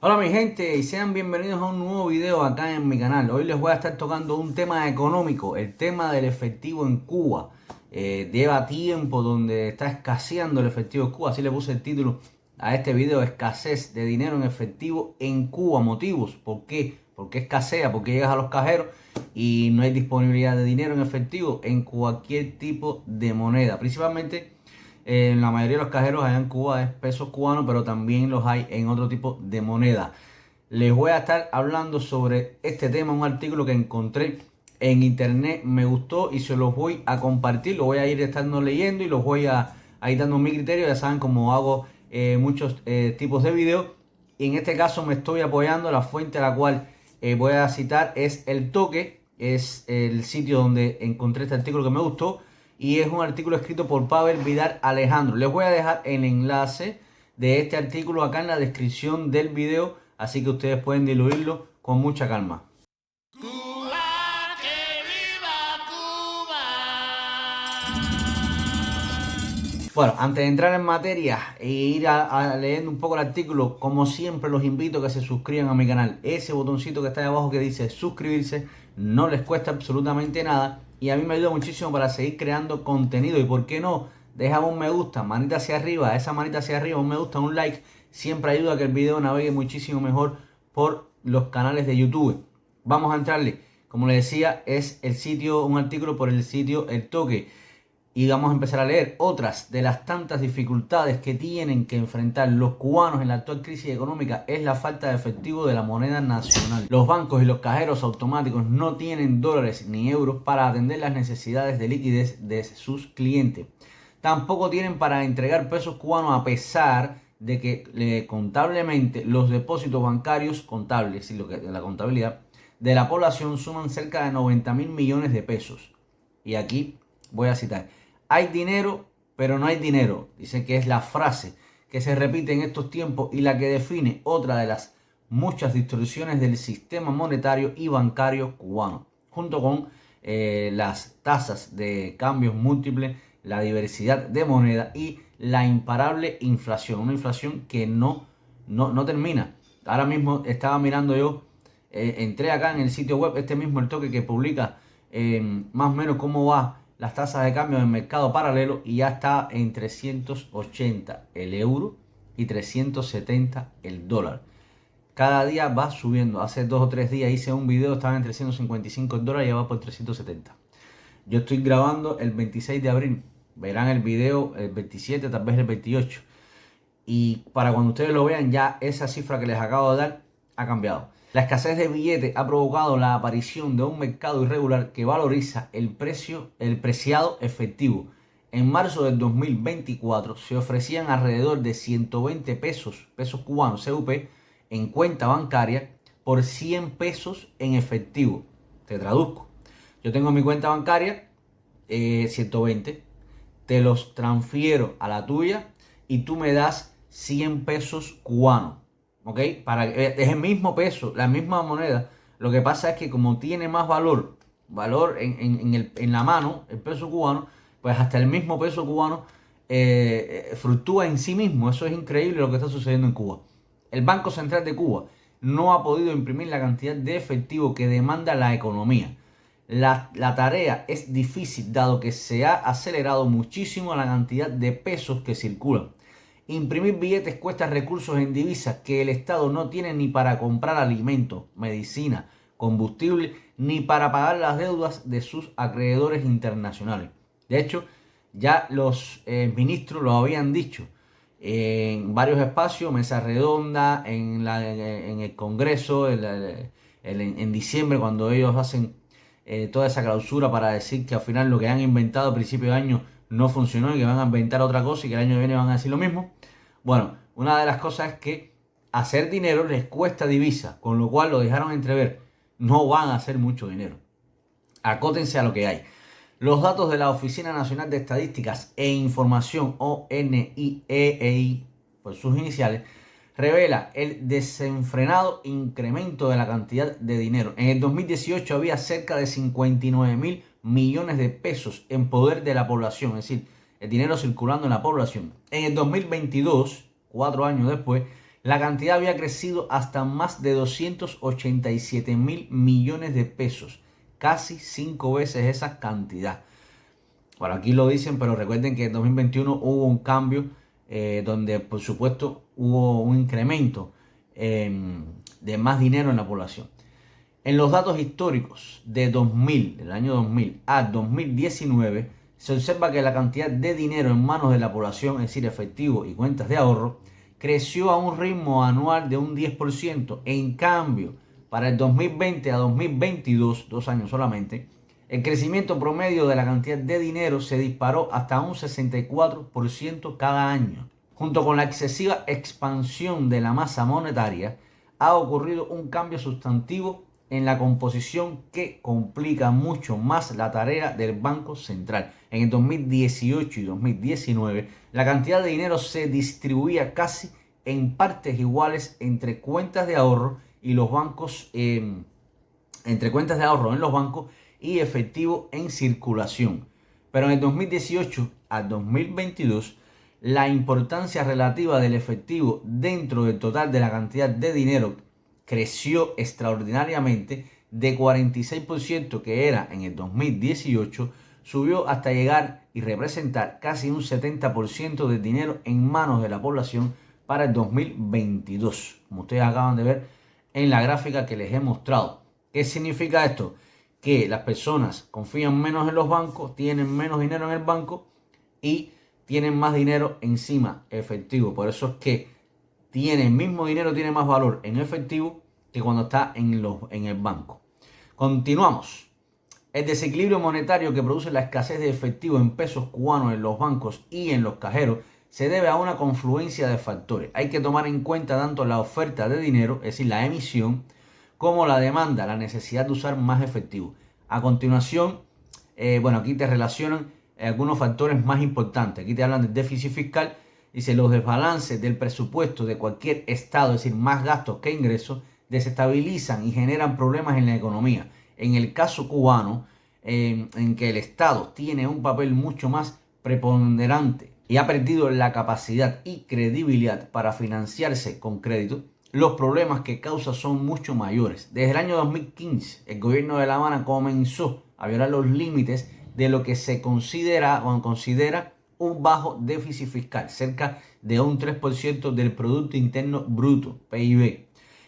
Hola mi gente y sean bienvenidos a un nuevo video acá en mi canal. Hoy les voy a estar tocando un tema económico, el tema del efectivo en Cuba. Lleva tiempo donde está escaseando el efectivo en Cuba, así le puse el título a este video: escasez de dinero en efectivo en Cuba. Motivos, ¿por qué? ¿Por qué escasea? Porque llegas a los cajeros y no hay disponibilidad de dinero en efectivo en cualquier tipo de moneda, principalmente. En la mayoría de los cajeros allá en Cuba es pesos cubanos, pero también los hay en otro tipo de moneda. Les voy a estar hablando sobre este tema, un artículo que encontré en internet, me gustó y se los voy a compartir. Lo voy a ir estando leyendo y los voy a ir dando mi criterio. Ya saben cómo hago muchos tipos de videos. Y en este caso me estoy apoyando. La fuente a la cual voy a citar es El Toque. Es el sitio donde encontré este artículo que me gustó. Y es un artículo escrito por Pavel Vidal Alejandro. Les voy a dejar el enlace de este artículo acá en la descripción del video, así que ustedes pueden diluirlo con mucha calma. Cuba, que viva Cuba. Bueno, antes de entrar en materia e ir leyendo un poco el artículo, como siempre los invito a que se suscriban a mi canal. Ese botoncito que está ahí abajo que dice suscribirse no les cuesta absolutamente nada y a mí me ayuda muchísimo para seguir creando contenido. Y por qué no, deja un me gusta, manita hacia arriba, esa manita hacia arriba, un me gusta, un like, siempre ayuda a que el video navegue muchísimo mejor por los canales de YouTube. Vamos a entrarle. Como les decía, es el sitio, un artículo por el sitio El Toque. Y vamos a empezar a leer otras de las tantas dificultades que tienen que enfrentar los cubanos en la actual crisis económica. Es la falta de efectivo de la moneda nacional. Los bancos y los cajeros automáticos no tienen dólares ni euros para atender las necesidades de liquidez de sus clientes. Tampoco tienen para entregar pesos cubanos, a pesar de que contablemente los depósitos bancarios contables y la contabilidad de la población suman cerca de 90.000 millones de pesos. Y aquí voy a citar: hay dinero, pero no hay dinero. Dice que es la frase que se repite en estos tiempos y la que define otra de las muchas distorsiones del sistema monetario y bancario cubano, junto con las tasas de cambios múltiples, la diversidad de moneda y la imparable inflación. Una inflación que no termina. Ahora mismo estaba mirando yo, entré acá en el sitio web, este mismo El Toque, que publica más o menos cómo va las tasas de cambio en el mercado paralelo, y ya está en 380 el euro y 370 el dólar. Cada día va subiendo. Hace 2 o 3 días hice un video, estaba en 355 el dólar y ya va por 370. Yo estoy grabando el 26 de abril. Verán el video el 27, tal vez el 28. Y para cuando ustedes lo vean, ya esa cifra que les acabo de dar ha cambiado. La escasez de billetes ha provocado la aparición de un mercado irregular que valoriza el preciado efectivo. En marzo del 2024 se ofrecían alrededor de 120 pesos cubanos CUP en cuenta bancaria por 100 pesos en efectivo. Te traduzco. Yo tengo mi cuenta bancaria, 120, te los transfiero a la tuya y tú me das 100 pesos cubanos. ¿Ok? Es el mismo peso, la misma moneda. Lo que pasa es que como tiene más valor en la mano, el peso cubano, pues hasta el mismo peso cubano fluctúa en sí mismo. Eso es increíble lo que está sucediendo en Cuba. El Banco Central de Cuba no ha podido imprimir la cantidad de efectivo que demanda la economía. La tarea es difícil, dado que se ha acelerado muchísimo la cantidad de pesos que circulan. Imprimir billetes cuesta recursos en divisas que el Estado no tiene ni para comprar alimentos, medicina, combustible, ni para pagar las deudas de sus acreedores internacionales. De hecho, ya los ministros lo habían dicho en varios espacios, mesa redonda, en el Congreso, en diciembre, cuando ellos hacen toda esa clausura para decir que al final lo que han inventado a principio de año no funcionó y que van a inventar otra cosa y que el año que viene van a decir lo mismo. Bueno, una de las cosas es que hacer dinero les cuesta divisa, con lo cual lo dejaron entrever. No van a hacer mucho dinero. Acótense a lo que hay. Los datos de la Oficina Nacional de Estadísticas e Información, ONIEEI, por sus iniciales, revela el desenfrenado incremento de la cantidad de dinero. En el 2018 había cerca de 59.000 millones de pesos en poder de la población, es decir, el dinero circulando en la población. En el 2022, 4 años después, La cantidad había crecido hasta más de 287.000 millones de pesos, casi 5 veces esa cantidad. Bueno, aquí lo dicen, pero recuerden que en 2021 hubo un cambio donde, por supuesto, hubo un incremento de más dinero en la población. En los datos históricos de 2000, del año 2000 a 2019, se observa que la cantidad de dinero en manos de la población, es decir, efectivo y cuentas de ahorro, creció a un ritmo anual de un 10%. En cambio, para el 2020 a 2022, 2 años solamente, el crecimiento promedio de la cantidad de dinero se disparó hasta un 64% cada año. Junto con la excesiva expansión de la masa monetaria, ha ocurrido un cambio sustantivo en la composición que complica mucho más la tarea del Banco Central. En el 2018 y 2019, la cantidad de dinero se distribuía casi en partes iguales entre cuentas de ahorro y los bancos, entre cuentas de ahorro en los bancos y efectivo en circulación. Pero en el 2018 a 2022, la importancia relativa del efectivo dentro del total de la cantidad de dinero creció extraordinariamente. De 46% que era en el 2018, subió hasta llegar y representar casi un 70% del dinero en manos de la población para el 2022, como ustedes acaban de ver en la gráfica que les he mostrado. ¿Qué significa esto? Que las personas confían menos en los bancos, tienen menos dinero en el banco y tienen más dinero encima efectivo. Por eso es que el mismo dinero tiene más valor en efectivo que cuando está en el banco. Continuamos. El desequilibrio monetario que produce la escasez de efectivo en pesos cubanos en los bancos y en los cajeros se debe a una confluencia de factores. Hay que tomar en cuenta tanto la oferta de dinero, es decir, la emisión, como la demanda, la necesidad de usar más efectivo. A continuación, aquí te relacionan algunos factores más importantes. Aquí te hablan del déficit fiscal. Dice, los desbalances del presupuesto de cualquier estado, es decir, más gastos que ingresos, desestabilizan y generan problemas en la economía. En el caso cubano, en que el Estado tiene un papel mucho más preponderante y ha perdido la capacidad y credibilidad para financiarse con crédito, los problemas que causa son mucho mayores. Desde el año 2015, el gobierno de La Habana comenzó a violar los límites de lo que se considera un bajo déficit fiscal, cerca de un 3% del Producto Interno Bruto, PIB.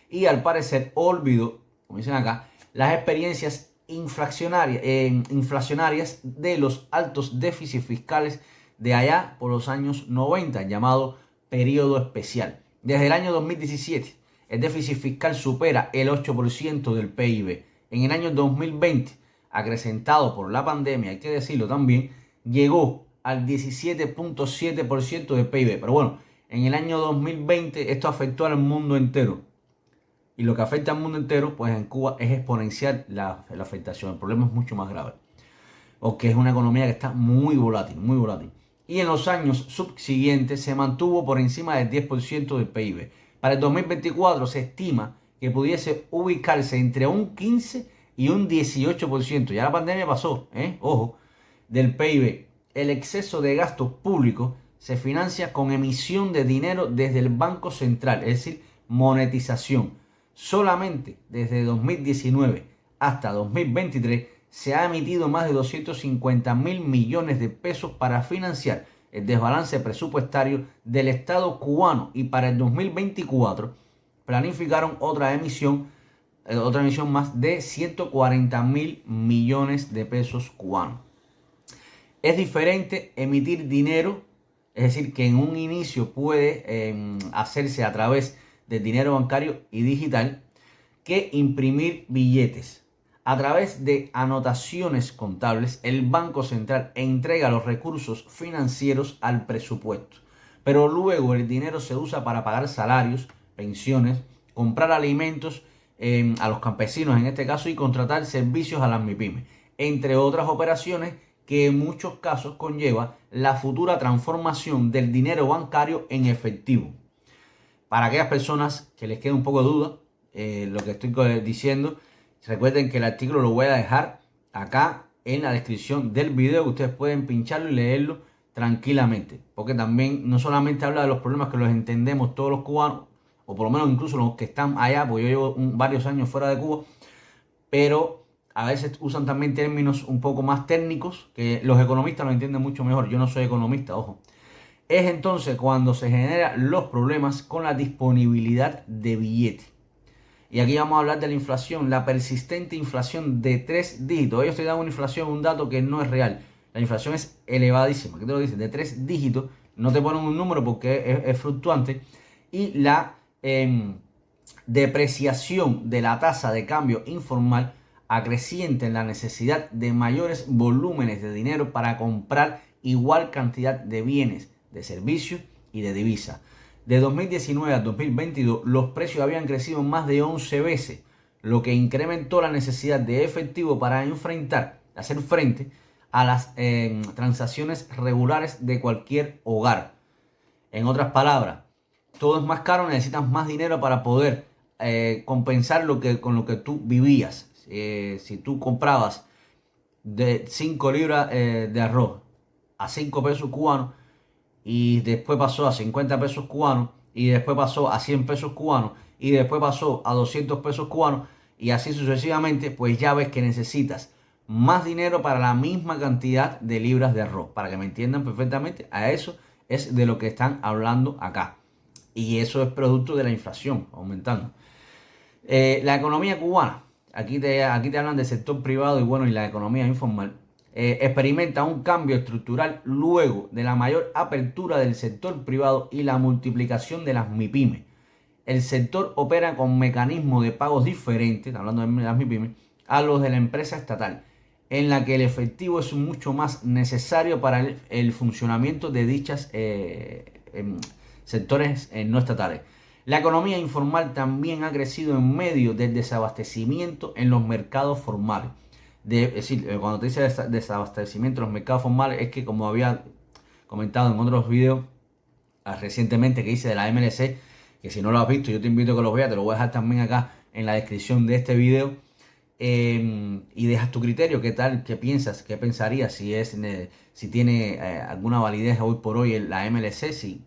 Y al parecer olvidó, como dicen acá, las experiencias inflacionarias de los altos déficits fiscales de allá por los años 90, llamado periodo especial. Desde el año 2017, el déficit fiscal supera el 8% del PIB. En el año 2020, acrecentado por la pandemia, hay que decirlo también, llegó al 17.7% del PIB. Pero bueno, en el año 2020 esto afectó al mundo entero. Y lo que afecta al mundo entero, pues en Cuba es exponencial la afectación. El problema es mucho más grave. Porque es una economía que está muy volátil, muy volátil. Y en los años subsiguientes se mantuvo por encima del 10% del PIB. Para el 2024 se estima que pudiese ubicarse entre un 15 y un 18%. Ya la pandemia pasó, ojo, del PIB. El exceso de gastos públicos se financia con emisión de dinero desde el Banco Central, es decir, monetización. Solamente desde 2019 hasta 2023 se ha emitido más de 250.000 millones de pesos para financiar el desbalance presupuestario del Estado cubano, y para el 2024 planificaron otra emisión más de 140.000 millones de pesos cubanos. Es diferente emitir dinero, es decir, que en un inicio puede hacerse a través del dinero bancario y digital, que imprimir billetes. A través de anotaciones contables, el Banco Central entrega los recursos financieros al presupuesto, pero luego el dinero se usa para pagar salarios, pensiones, comprar alimentos a los campesinos en este caso, y contratar servicios a las MIPYMES, entre otras operaciones que en muchos casos conlleva la futura transformación del dinero bancario en efectivo. Para aquellas personas que les quede un poco de duda lo que estoy diciendo, recuerden que el artículo lo voy a dejar acá en la descripción del video, que ustedes pueden pincharlo y leerlo tranquilamente, porque también no solamente habla de los problemas que los entendemos todos los cubanos o por lo menos incluso los que están allá, porque yo llevo varios años fuera de Cuba, pero a veces usan también términos un poco más técnicos que los economistas lo entienden mucho mejor. Yo no soy economista, ojo. Es entonces cuando se generan los problemas con la disponibilidad de billetes. Y aquí vamos a hablar de la inflación, la persistente inflación de 3 dígitos. Ellos te dan una inflación, un dato que no es real. La inflación es elevadísima. ¿Qué te lo dicen? De 3 dígitos. No te ponen un número porque es fluctuante. Y la depreciación de la tasa de cambio informal acreciente en la necesidad de mayores volúmenes de dinero para comprar igual cantidad de bienes, de servicios y de divisas. De 2019 a 2022 los precios habían crecido más de 11 veces, lo que incrementó la necesidad de efectivo para hacer frente a las transacciones regulares de cualquier hogar. En otras palabras, todo es más caro, necesitas más dinero para poder compensar con lo que tú vivías. Si tú comprabas de 5 libras de arroz a 5 pesos cubanos, y después pasó a 50 pesos cubanos, y después pasó a 100 pesos cubanos, y después pasó a 200 pesos cubanos, y así sucesivamente, pues ya ves que necesitas más dinero para la misma cantidad de libras de arroz. Para que me entiendan perfectamente, a eso es de lo que están hablando acá. Y eso es producto de la inflación aumentando. La economía cubana, aquí te hablan del sector privado y la economía informal, experimenta un cambio estructural luego de la mayor apertura del sector privado y la multiplicación de las MIPYMES. El sector opera con mecanismos de pagos diferentes, hablando de las MIPYMES, a los de la empresa estatal, en la que el efectivo es mucho más necesario para el funcionamiento de dichas sectores no estatales. La economía informal también ha crecido en medio del desabastecimiento en los mercados formales. Es decir, cuando te dice desabastecimiento en los mercados formales, es que, como había comentado en otros videos recientemente que hice de la MLC, que si no lo has visto yo te invito a que los veas, te lo voy a dejar también acá en la descripción de este video, y dejas tu criterio, qué tal, qué piensas, qué pensarías, si tiene alguna validez hoy por hoy en la MLC, si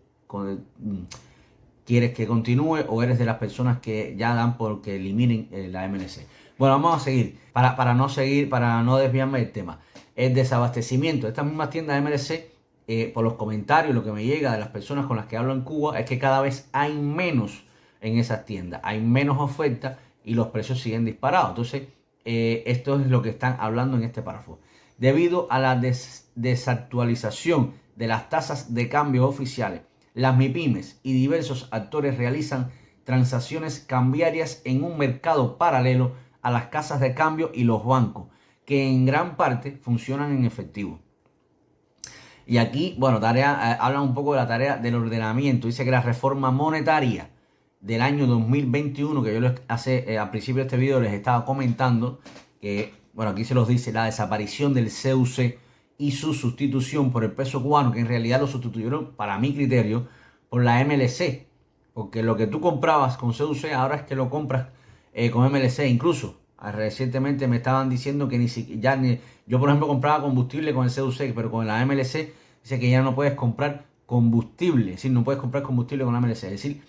quieres que continúe o eres de las personas que ya dan por que eliminen la MLC. Bueno, vamos a seguir. Para no desviarme del tema. El desabastecimiento. Estas mismas tiendas MLC, por los comentarios, lo que me llega de las personas con las que hablo en Cuba, es que cada vez hay menos en esas tiendas. Hay menos oferta y los precios siguen disparados. Entonces, esto es lo que están hablando en este párrafo. Debido a la desactualización de las tasas de cambio oficiales, las MIPYMES y diversos actores realizan transacciones cambiarias en un mercado paralelo a las casas de cambio y los bancos, que en gran parte funcionan en efectivo. Y aquí, hablan un poco de la tarea del ordenamiento. Dice que la reforma monetaria del año 2021, que yo al principio de este video les estaba comentando, que, aquí se los dice, la desaparición del CUC y su sustitución por el peso cubano, que en realidad lo sustituyeron, para mi criterio, por la MLC. Porque lo que tú comprabas con CUC, ahora es que lo compras con MLC. Incluso, recientemente me estaban diciendo que yo, por ejemplo, compraba combustible con el CUC, pero con la MLC dice que ya no puedes comprar combustible. Es decir, no puedes comprar combustible con la MLC. Es decir,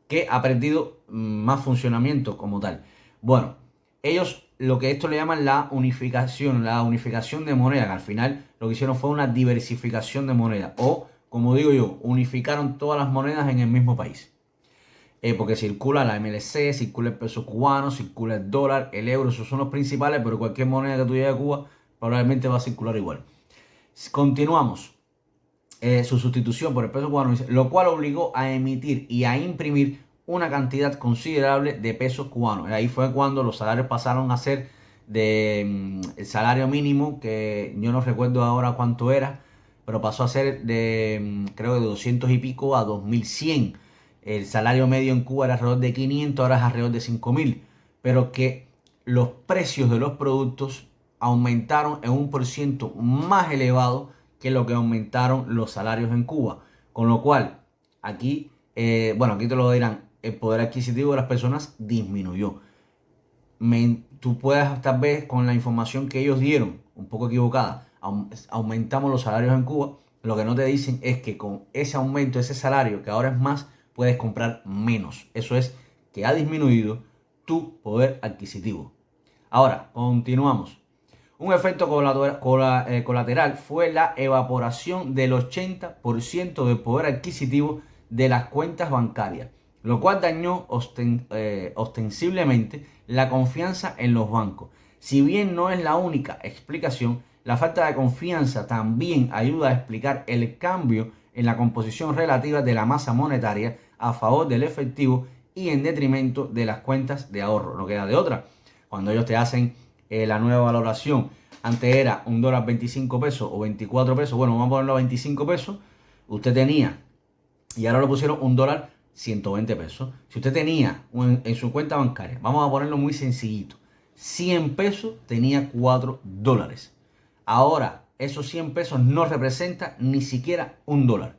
que ha perdido más funcionamiento como tal. Bueno, ellos esto le llaman la unificación de moneda, que al final lo que hicieron fue una diversificación de moneda, o, como digo yo, unificaron todas las monedas en el mismo país. Porque circula la MLC, circula el peso cubano, circula el dólar, el euro, esos son los principales, pero cualquier moneda que tú lleves a Cuba probablemente va a circular igual. Continuamos. Su sustitución por el peso cubano, lo cual obligó a emitir y a imprimir una cantidad considerable de pesos cubanos. Ahí fue cuando los salarios pasaron a ser el salario mínimo, que yo no recuerdo ahora cuánto era, pero pasó a ser creo de 200 y pico a 2100. El salario medio en Cuba era alrededor de 500, ahora es alrededor de 5000. Pero que los precios de los productos aumentaron en un % más elevado que lo que aumentaron los salarios en Cuba. Con lo cual, aquí te lo dirán, el poder adquisitivo de las personas disminuyó. Tú puedes, tal vez, con la información que ellos dieron, un poco equivocada, aumentamos los salarios en Cuba. Lo que no te dicen es que con ese aumento, ese salario, que ahora es más, puedes comprar menos. Eso es que ha disminuido tu poder adquisitivo. Ahora, continuamos. Un efecto colateral fue la evaporación del 80% del poder adquisitivo de las cuentas bancarias, lo cual dañó ostensiblemente la confianza en los bancos. Si bien no es la única explicación, la falta de confianza también ayuda a explicar el cambio en la composición relativa de la masa monetaria a favor del efectivo y en detrimento de las cuentas de ahorro. No queda de otra. Cuando ellos te hacen la nueva valoración, antes era $1 25 pesos o 24 pesos, bueno, vamos a ponerlo a 25 pesos, usted tenía, y ahora lo pusieron $1 120 pesos. Si usted tenía en su cuenta bancaria, vamos a ponerlo muy sencillito, 100 pesos, tenía $4. Ahora, esos 100 pesos no representan ni siquiera $1.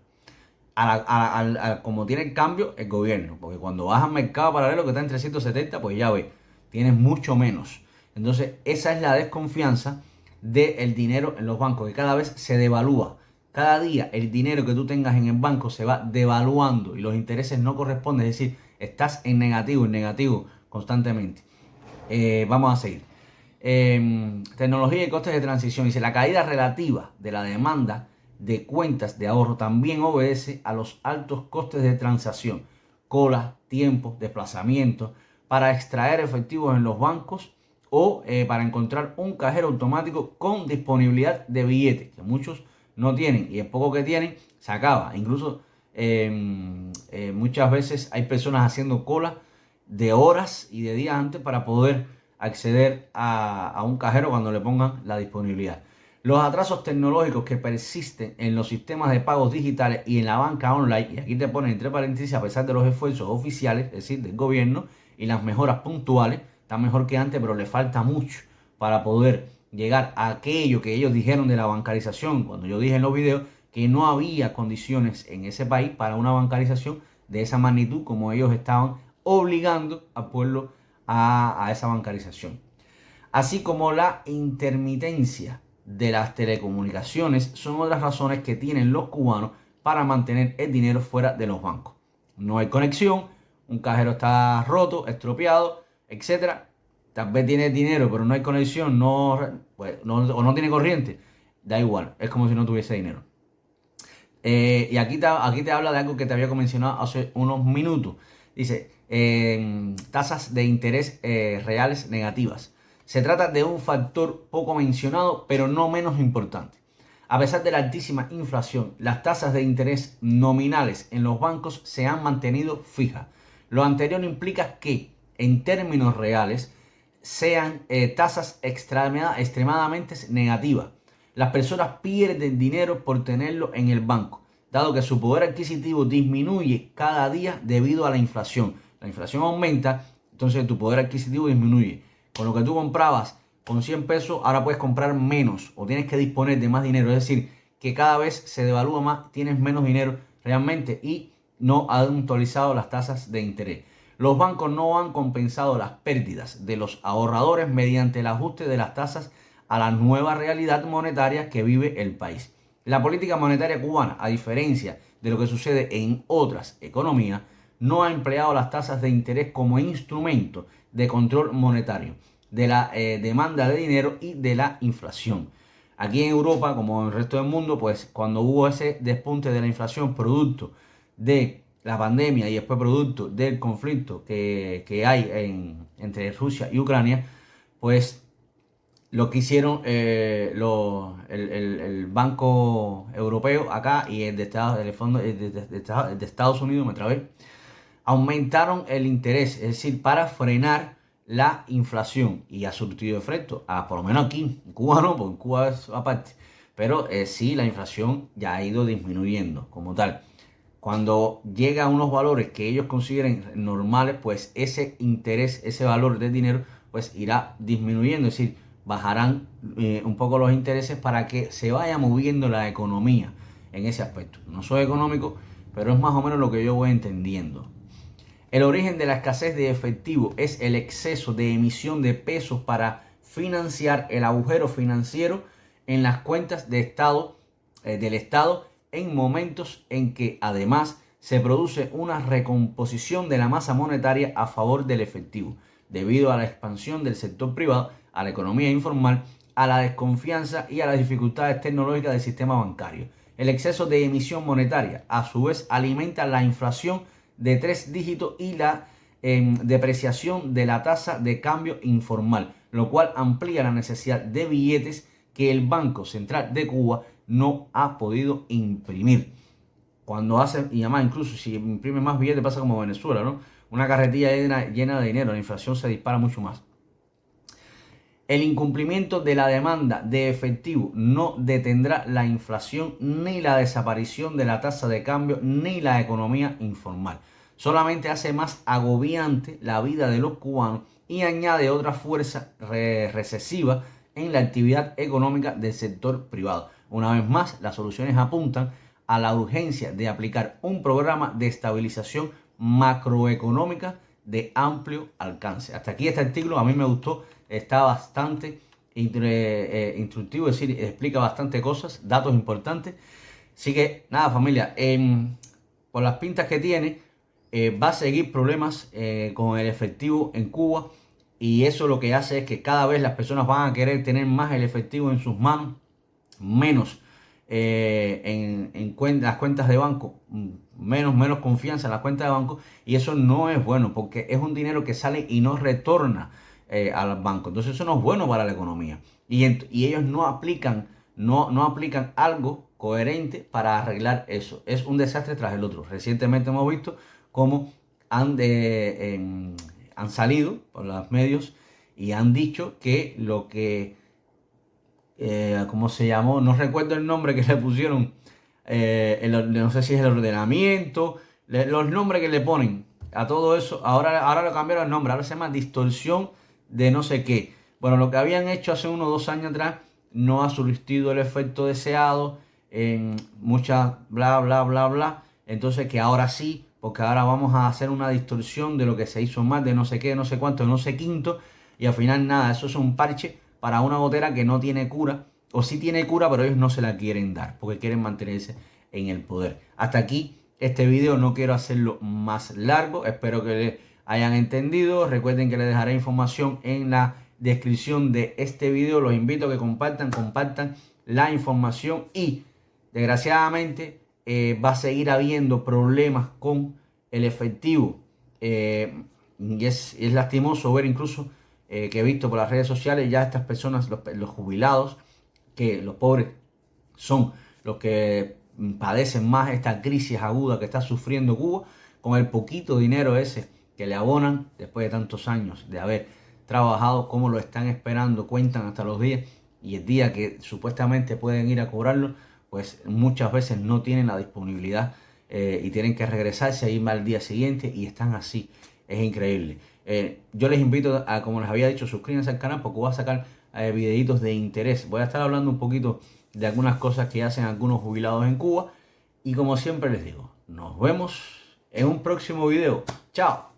Como tiene el cambio el gobierno, porque cuando vas al mercado paralelo que está en 370, pues ya ves, tienes mucho menos. Entonces, esa es la desconfianza del dinero en los bancos, que cada vez se devalúa. Cada día el dinero que tú tengas en el banco se va devaluando y los intereses no corresponden, es decir, estás en negativo constantemente. Vamos a seguir. Tecnología y costes de transición. Dice, la caída relativa de la demanda de cuentas de ahorro también obedece a los altos costes de transacción, colas, tiempo, desplazamiento, para extraer efectivos en los bancos o para encontrar un cajero automático con disponibilidad de billetes, que muchos no tienen, y el poco que tienen se acaba. Incluso muchas veces hay personas haciendo cola de horas y de días antes para poder acceder a un cajero cuando le pongan la disponibilidad. Los atrasos tecnológicos que persisten en los sistemas de pagos digitales y en la banca online, y aquí te ponen entre paréntesis, a pesar de los esfuerzos oficiales, es decir, del gobierno, y las mejoras puntuales, están mejor que antes, pero le falta mucho para poder llegar a aquello que ellos dijeron de la bancarización, cuando yo dije en los videos que no había condiciones en ese país para una bancarización de esa magnitud como ellos estaban obligando al pueblo a esa bancarización. Así como la intermitencia de las telecomunicaciones son otras razones que tienen los cubanos para mantener el dinero fuera de los bancos. No hay conexión, un cajero está roto, estropeado, etcétera. Tal vez tiene dinero, pero no hay conexión, o no tiene corriente. Da igual, es como si no tuviese dinero. Y aquí te habla de algo que te había mencionado hace unos minutos. Dice, tasas de interés reales negativas. Se trata de un factor poco mencionado, pero no menos importante. A pesar de la altísima inflación, las tasas de interés nominales en los bancos se han mantenido fijas. Lo anterior implica que, en términos reales, sean tasas extremadamente negativas. Las personas pierden dinero por tenerlo en el banco, dado que su poder adquisitivo disminuye cada día debido a la inflación. La inflación aumenta, entonces tu poder adquisitivo disminuye. Con lo que tú comprabas con 100 pesos, ahora puedes comprar menos o tienes que disponer de más dinero. Es decir, que cada vez se devalúa más, tienes menos dinero realmente y no han actualizado las tasas de interés. Los bancos no han compensado las pérdidas de los ahorradores mediante el ajuste de las tasas a la nueva realidad monetaria que vive el país. La política monetaria cubana, a diferencia de lo que sucede en otras economías, no ha empleado las tasas de interés como instrumento de control monetario, de la demanda de dinero y de la inflación. Aquí en Europa, como en el resto del mundo, pues cuando hubo ese despunte de la inflación producto de la pandemia y después producto del conflicto que hay entre Rusia y Ucrania, pues lo que hicieron el Banco Europeo acá y el Fondo de Estados Unidos, me trabé, aumentaron el interés, es decir, para frenar la inflación y ha surtido efecto, por lo menos aquí, en Cuba no, porque en Cuba es aparte, pero sí, la inflación ya ha ido disminuyendo como tal. Cuando llega a unos valores que ellos consideren normales, pues ese interés, ese valor del dinero, pues irá disminuyendo, es decir, bajarán un poco los intereses para que se vaya moviendo la economía en ese aspecto. No soy económico, pero es más o menos lo que yo voy entendiendo. El origen de la escasez de efectivo es el exceso de emisión de pesos para financiar el agujero financiero en las cuentas de Estado, del Estado en momentos en que además se produce una recomposición de la masa monetaria a favor del efectivo, debido a la expansión del sector privado, a la economía informal, a la desconfianza y a las dificultades tecnológicas del sistema bancario. El exceso de emisión monetaria, a su vez, alimenta la inflación de 3 dígitos y la depreciación de la tasa de cambio informal, lo cual amplía la necesidad de billetes que el Banco Central de Cuba no ha podido imprimir. Cuando hace, y además incluso si imprime más billetes pasa como Venezuela, ¿no? Una carretilla llena de dinero, la inflación se dispara mucho más. El incumplimiento de la demanda de efectivo no detendrá la inflación, ni la desaparición de la tasa de cambio, ni la economía informal. Solamente hace más agobiante la vida de los cubanos y añade otra fuerza recesiva en la actividad económica del sector privado. Una vez más, las soluciones apuntan a la urgencia de aplicar un programa de estabilización macroeconómica de amplio alcance. Hasta aquí este artículo a mí me gustó, está bastante instructivo, es decir, explica bastante cosas, datos importantes. Así que nada, familia, por las pintas que tiene, va a seguir problemas con el efectivo en Cuba, y eso lo que hace es que cada vez las personas van a querer tener más el efectivo en sus manos, menos en las cuentas de banco, menos confianza en las cuentas de banco, y eso no es bueno porque es un dinero que sale y no retorna al banco. Entonces eso no es bueno para la economía, y ellos no aplican algo coherente para arreglar eso. Es un desastre tras el otro. Recientemente hemos visto cómo han salido por los medios y han dicho que lo que ¿cómo se llamó? No recuerdo el nombre que le pusieron. No sé si es el ordenamiento. Los nombres que le ponen a todo eso. Ahora le cambiaron el nombre. Ahora se llama distorsión de no sé qué. Bueno, lo que habían hecho hace 1 o 2 años atrás no ha surtido el efecto deseado. En muchas bla, bla, bla, bla. Entonces que ahora sí, porque ahora vamos a hacer una distorsión de lo que se hizo mal, de no sé qué, no sé cuánto, de no sé quinto. Y al final nada, eso es un parche para una gotera que no tiene cura, o sí tiene cura, pero ellos no se la quieren dar, porque quieren mantenerse en el poder. Hasta aquí este video, no quiero hacerlo más largo, espero que hayan entendido. Recuerden que les dejaré información en la descripción de este video. Los invito a que compartan la información, y desgraciadamente va a seguir habiendo problemas con el efectivo, y es lastimoso ver incluso que he visto por las redes sociales ya estas personas, los jubilados, que los pobres son los que padecen más esta crisis aguda que está sufriendo Cuba, con el poquito dinero ese que le abonan después de tantos años de haber trabajado, como lo están esperando, cuentan hasta los días, y el día que supuestamente pueden ir a cobrarlo, pues muchas veces no tienen la disponibilidad y tienen que regresarse a irme al día siguiente, y están así. Es increíble. Yo les invito a, como les había dicho, suscríbanse al canal porque voy a sacar videitos de interés. Voy a estar hablando un poquito de algunas cosas que hacen algunos jubilados en Cuba. Y como siempre les digo, nos vemos en un próximo video. ¡Chao!